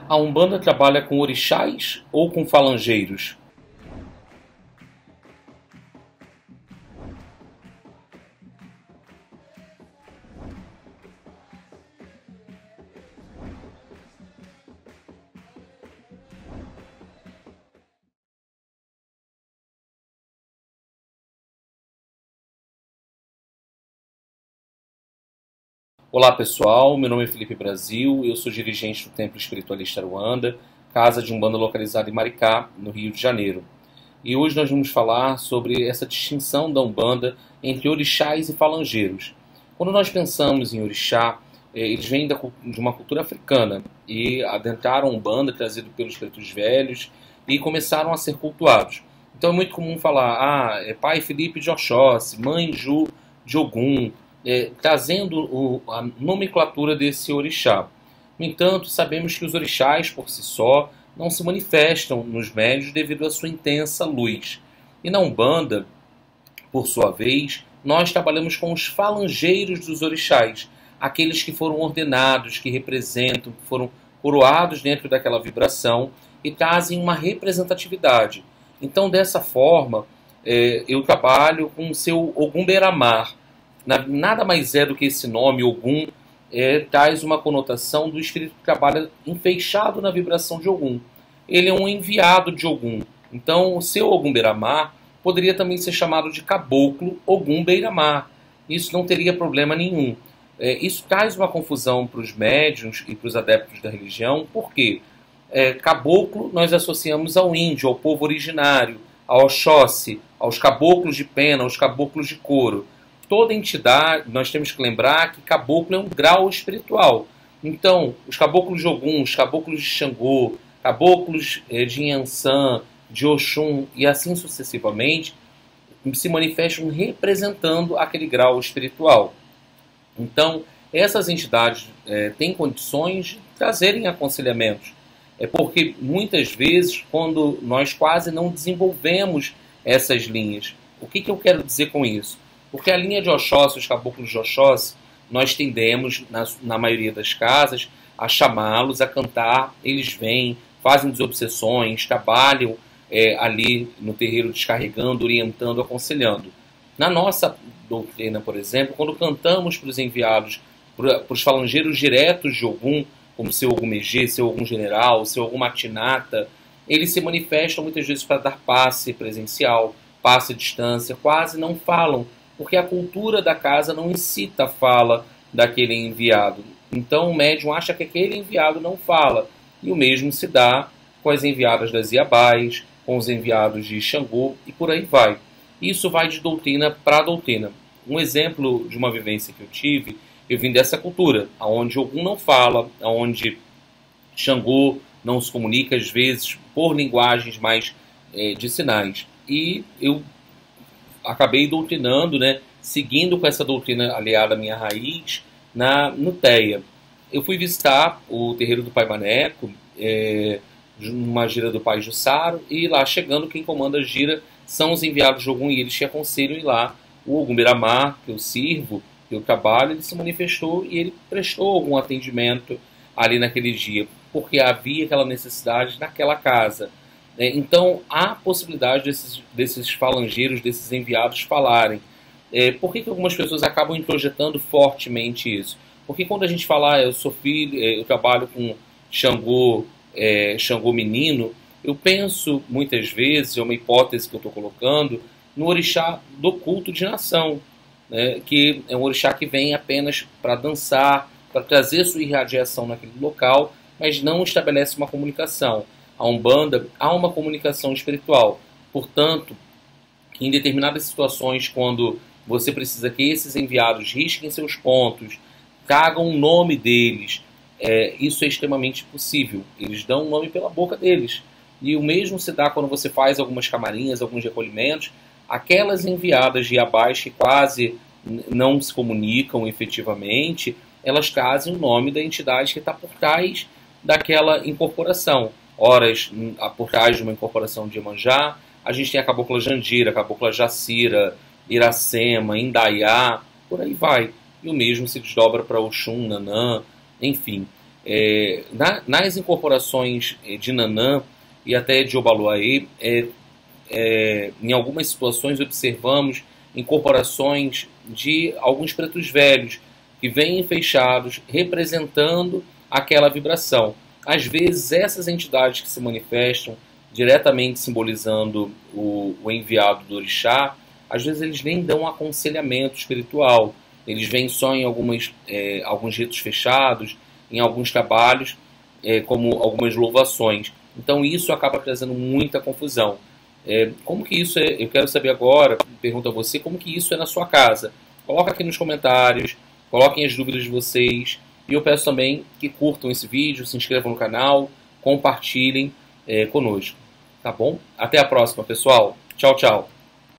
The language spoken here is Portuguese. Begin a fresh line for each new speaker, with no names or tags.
A Umbanda trabalha com orixás ou com falangeiros? Olá pessoal, meu nome é Felipe Brasil, eu sou dirigente do Templo Espiritualista Aruanda, casa de Umbanda localizada em Maricá, no Rio de Janeiro. E hoje nós vamos falar sobre essa distinção da Umbanda entre orixás e falangeiros. Quando nós pensamos em orixá, eles vêm de uma cultura africana e adentraram a Umbanda, trazido pelos pretos velhos, e começaram a ser cultuados. Então é muito comum falar, é pai Felipe de Oxóssi, mãe Ju de Ogum, trazendo a nomenclatura desse orixá. No entanto, sabemos que os orixás, por si só, não se manifestam nos médios devido à sua intensa luz. E na Umbanda, por sua vez, nós trabalhamos com os falangeiros dos orixás, aqueles que foram ordenados, que representam, que foram coroados dentro daquela vibração e trazem uma representatividade. Então, dessa forma, eu trabalho com o seu Ogum Beira-Mar. Nada mais é do que esse nome, Ogum, traz uma conotação do espírito que trabalha enfeixado na vibração de Ogum. Ele é um enviado de Ogum. Então, o seu Ogum Beira-Mar poderia também ser chamado de Caboclo Ogum Beira-Mar. Isso não teria problema nenhum. Isso traz uma confusão para os médiuns e para os adeptos da religião, porque caboclo nós associamos ao índio, ao povo originário, ao Oxóssi, aos caboclos de pena, aos caboclos de couro. Toda entidade, nós temos que lembrar que caboclo é um grau espiritual. Então, os caboclos de Ogum, os caboclos de Xangô, caboclos de Inhansã, de Oxum e assim sucessivamente, se manifestam representando aquele grau espiritual. Então, essas entidades têm condições de trazerem aconselhamentos. Porque muitas vezes, quando nós quase não desenvolvemos essas linhas, o que eu quero dizer com isso? Porque a linha de Oxóssi, os caboclos de Oxóssi, nós tendemos, na maioria das casas, a chamá-los, a cantar, eles vêm, fazem desobsessões, trabalham ali no terreiro descarregando, orientando, aconselhando. Na nossa doutrina, por exemplo, quando cantamos para os enviados, para os falangeiros diretos de Ogum, como seu Ogum Megê, seu Ogum General, seu Ogum Matinata, eles se manifestam muitas vezes para dar passe presencial, passe à distância, quase não falam, porque a cultura da casa não incita a fala daquele enviado. Então o médium acha que aquele enviado não fala. E o mesmo se dá com as enviadas das Iabás, com os enviados de Xangô e por aí vai. Isso vai de doutrina para doutrina. Um exemplo de uma vivência que eu tive, eu vim dessa cultura, onde Ogum não fala, onde Xangô não se comunica, às vezes, por linguagens mais de sinais. E eu acabei doutrinando, seguindo com essa doutrina aliada à minha raiz, no TEA. Eu fui visitar o terreiro do Pai Maneco, numa gira do Pai Jussaro, e lá chegando, quem comanda a gira são os enviados de Ogum, e eles te aconselham ir lá. O Ogum Beira-Mar, que eu sirvo, que eu trabalho, ele se manifestou e ele prestou algum atendimento ali naquele dia, porque havia aquela necessidade naquela casa. Então, há possibilidade desses falangeiros, desses enviados falarem. Por que algumas pessoas acabam introjetando fortemente isso? Porque quando a gente fala, eu sou filho, eu trabalho com Xangô, Xangô menino, eu penso muitas vezes, é uma hipótese que eu estou colocando, no orixá do culto de nação, que é um orixá que vem apenas para dançar, para trazer sua irradiação naquele local, mas não estabelece uma comunicação. A Umbanda há uma comunicação espiritual. Portanto, em determinadas situações, quando você precisa que esses enviados risquem seus pontos, tragam o nome deles, isso é extremamente possível. Eles dão o nome pela boca deles. E o mesmo se dá quando você faz algumas camarinhas, alguns recolhimentos. Aquelas enviadas de abaixo que quase não se comunicam efetivamente, elas trazem o nome da entidade que está por trás daquela incorporação. Horas por trás de uma incorporação de Iemanjá, a gente tem a Cabocla Jandira, a Cabocla Jacira, Iracema, Indaiá, por aí vai. E o mesmo se desdobra para Oxum, Nanã, enfim. Nas incorporações de Nanã e até de Obaloaê, em algumas situações observamos incorporações de alguns pretos velhos que vêm fechados representando aquela vibração. Às vezes essas entidades que se manifestam diretamente simbolizando o enviado do orixá, às vezes eles nem dão aconselhamento espiritual, eles vêm só em alguns ritos fechados, em alguns trabalhos, como algumas louvações. Então isso acaba trazendo muita confusão. Como que isso é? Eu quero saber agora, pergunto a você, como que isso é na sua casa? Coloca aqui nos comentários, coloquem as dúvidas de vocês. E eu peço também que curtam esse vídeo, se inscrevam no canal, compartilhem conosco. Tá bom? Até a próxima, pessoal. Tchau, tchau.